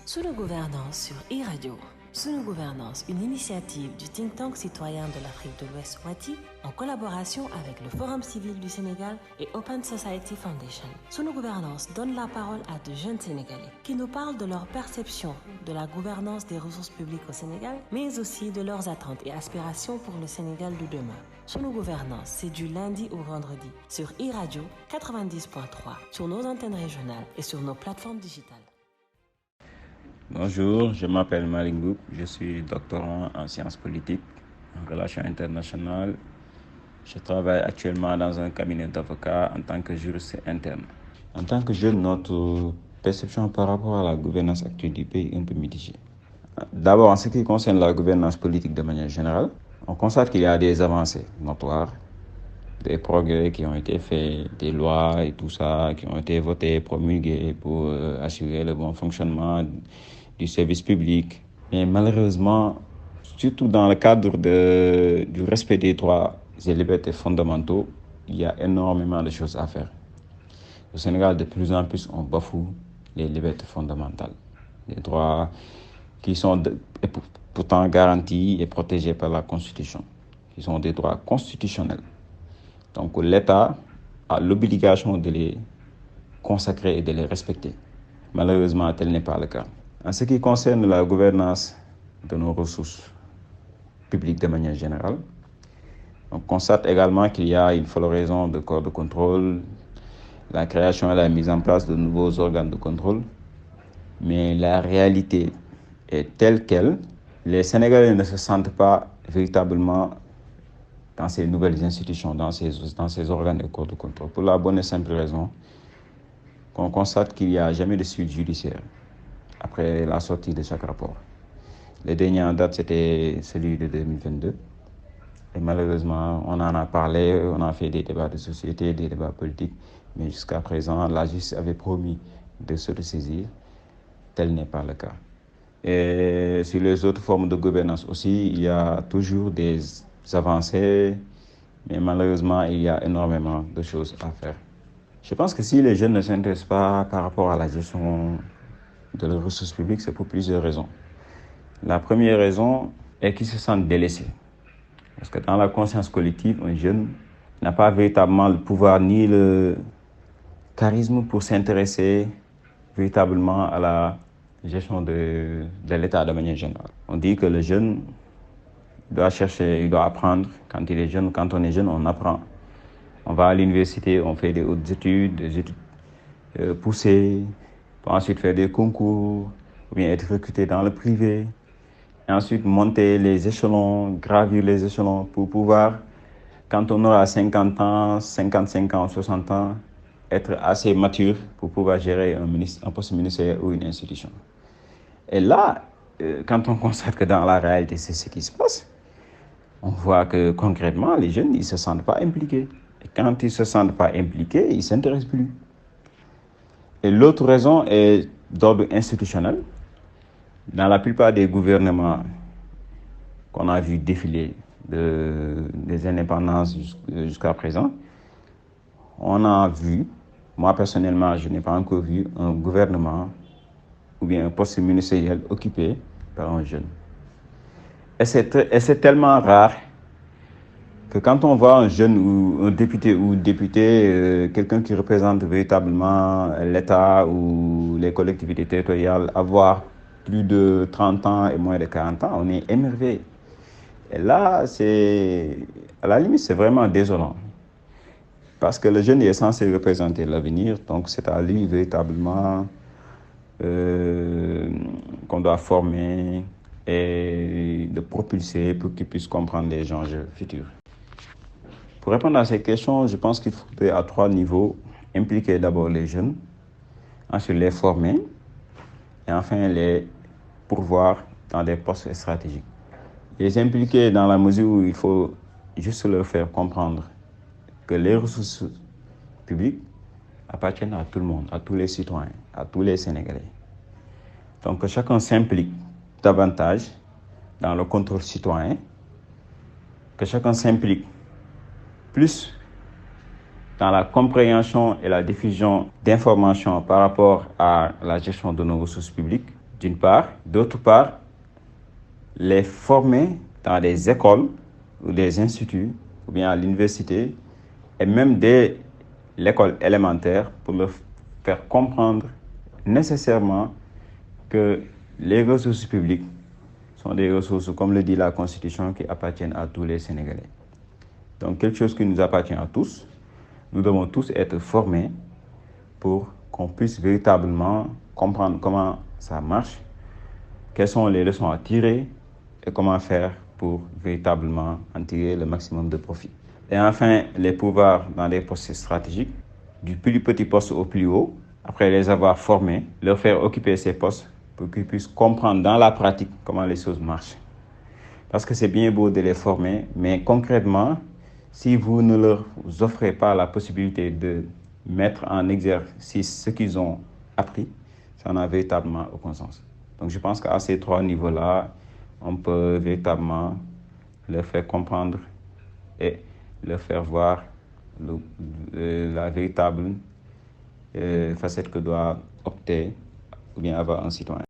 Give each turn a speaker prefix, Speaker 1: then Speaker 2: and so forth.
Speaker 1: Sous nos gouvernances sur e-Radio. Sous nos gouvernances, une initiative du think tank citoyen de l'Afrique de l'Ouest WATI en collaboration avec le Forum civil du Sénégal et Open Society Foundation. Sous nos gouvernances donne la parole à de jeunes Sénégalais qui nous parlent de leur perception de la gouvernance des ressources publiques au Sénégal, mais aussi de leurs attentes et aspirations pour le Sénégal de demain. Sous nos gouvernances, c'est du lundi au vendredi sur e-Radio 90.3, sur nos antennes régionales et sur nos plateformes digitales.
Speaker 2: Bonjour, je m'appelle Malick Mboup, je suis doctorant en sciences politiques, en relations internationales. Je travaille actuellement dans un cabinet d'avocats en tant que juriste interne. En tant que jeune, notre perception par rapport à la gouvernance actuelle du pays est un peu mitigée. D'abord, en ce qui concerne la gouvernance politique de manière générale, on constate qu'il y a des avancées notoires, des progrès qui ont été faits, des lois et tout ça qui ont été votées, promulguées pour assurer le bon fonctionnement du service public. Mais malheureusement, surtout dans le cadre du respect des droits et libertés fondamentaux, il y a énormément de choses à faire. Au Sénégal, de plus en plus, on bafoue les libertés fondamentales, les droits qui sont pourtant garantis et protégés par la Constitution, qui sont des droits constitutionnels. Donc l'État a l'obligation de les consacrer et de les respecter. Malheureusement, tel n'est pas le cas. En ce qui concerne la gouvernance de nos ressources publiques de manière générale, on constate également qu'il y a une floraison de corps de contrôle, la création et la mise en place de nouveaux organes de contrôle. Mais la réalité est telle qu'elle. Les Sénégalais ne se sentent pas véritablement dans ces nouvelles institutions, dans ces organes de corps de contrôle, pour la bonne et simple raison qu'on constate qu'il n'y a jamais de suite judiciaire après la sortie de chaque rapport. Le dernier en date, c'était celui de 2022. Et malheureusement, on en a parlé, on a fait des débats de société, des débats politiques, mais jusqu'à présent, la justice avait promis de se ressaisir. Tel n'est pas le cas. Et sur les autres formes de gouvernance aussi, il y a toujours des avancées, mais malheureusement, il y a énormément de choses à faire. Je pense que si les jeunes ne s'intéressent pas par rapport à la gestion de leurs ressources publiques, c'est pour plusieurs raisons. La première raison est qu'ils se sentent délaissés. Parce que dans la conscience collective, un jeune n'a pas véritablement le pouvoir ni le charisme pour s'intéresser véritablement à la gestion de l'État de manière générale. On dit que le jeune doit chercher, il doit apprendre. Quand il est jeune, quand on est jeune, on apprend. On va à l'université, on fait des hautes études, des études poussées, pour ensuite faire des concours, ou bien être recruté dans le privé, et ensuite monter les échelons, gravir les échelons pour pouvoir, quand on aura 50 ans, 55 ans, 60 ans, être assez mature pour pouvoir gérer un poste ministériel ou une institution. Et là, quand on constate que dans la réalité, c'est ce qui se passe, on voit que concrètement, les jeunes, ils ne se sentent pas impliqués. Et quand ils ne se sentent pas impliqués, ils ne s'intéressent plus. Et l'autre raison est d'ordre institutionnel. Dans la plupart des gouvernements qu'on a vu défiler des indépendances jusqu'à présent, on a vu, moi personnellement, je n'ai pas encore vu un gouvernement ou bien un poste ministériel occupé par un jeune. Et c'est tellement rare que quand on voit un jeune ou un député, quelqu'un qui représente véritablement l'État ou les collectivités territoriales avoir plus de 30 ans et moins de 40 ans, on est émerveillé. Et là, à la limite, c'est vraiment désolant. Parce que le jeune est censé représenter l'avenir, donc c'est à lui véritablement qu'on doit former et de propulser pour qu'il puisse comprendre les enjeux futurs. Pour répondre à ces questions, je pense qu'il faudrait à 3 niveaux impliquer d'abord les jeunes, ensuite les former et enfin les pourvoir dans des postes stratégiques. Les impliquer dans la mesure où il faut juste leur faire comprendre que les ressources publiques appartiennent à tout le monde, à tous les citoyens, à tous les Sénégalais. Donc que chacun s'implique davantage dans le contrôle citoyen, que chacun s'implique plus dans la compréhension et la diffusion d'informations par rapport à la gestion de nos ressources publiques, d'une part. D'autre part, les former dans des écoles ou des instituts ou bien à l'université et même dès l'école élémentaire pour leur faire comprendre nécessairement que les ressources publiques sont des ressources, comme le dit la Constitution, qui appartiennent à tous les Sénégalais. Donc quelque chose qui nous appartient à tous. Nous devons tous être formés pour qu'on puisse véritablement comprendre comment ça marche, quelles sont les leçons à tirer et comment faire pour véritablement en tirer le maximum de profit. Et enfin, les pouvoirs dans des postes stratégiques, du plus petit poste au plus haut, après les avoir formés, leur faire occuper ces postes pour qu'ils puissent comprendre dans la pratique comment les choses marchent. Parce que c'est bien beau de les former, mais concrètement, si vous ne leur offrez pas la possibilité de mettre en exercice ce qu'ils ont appris, ça n'a véritablement aucun sens. Donc je pense qu'à ces 3 niveaux-là, on peut véritablement leur faire comprendre et leur faire voir la véritable facette que doit opter ou bien avoir un citoyen.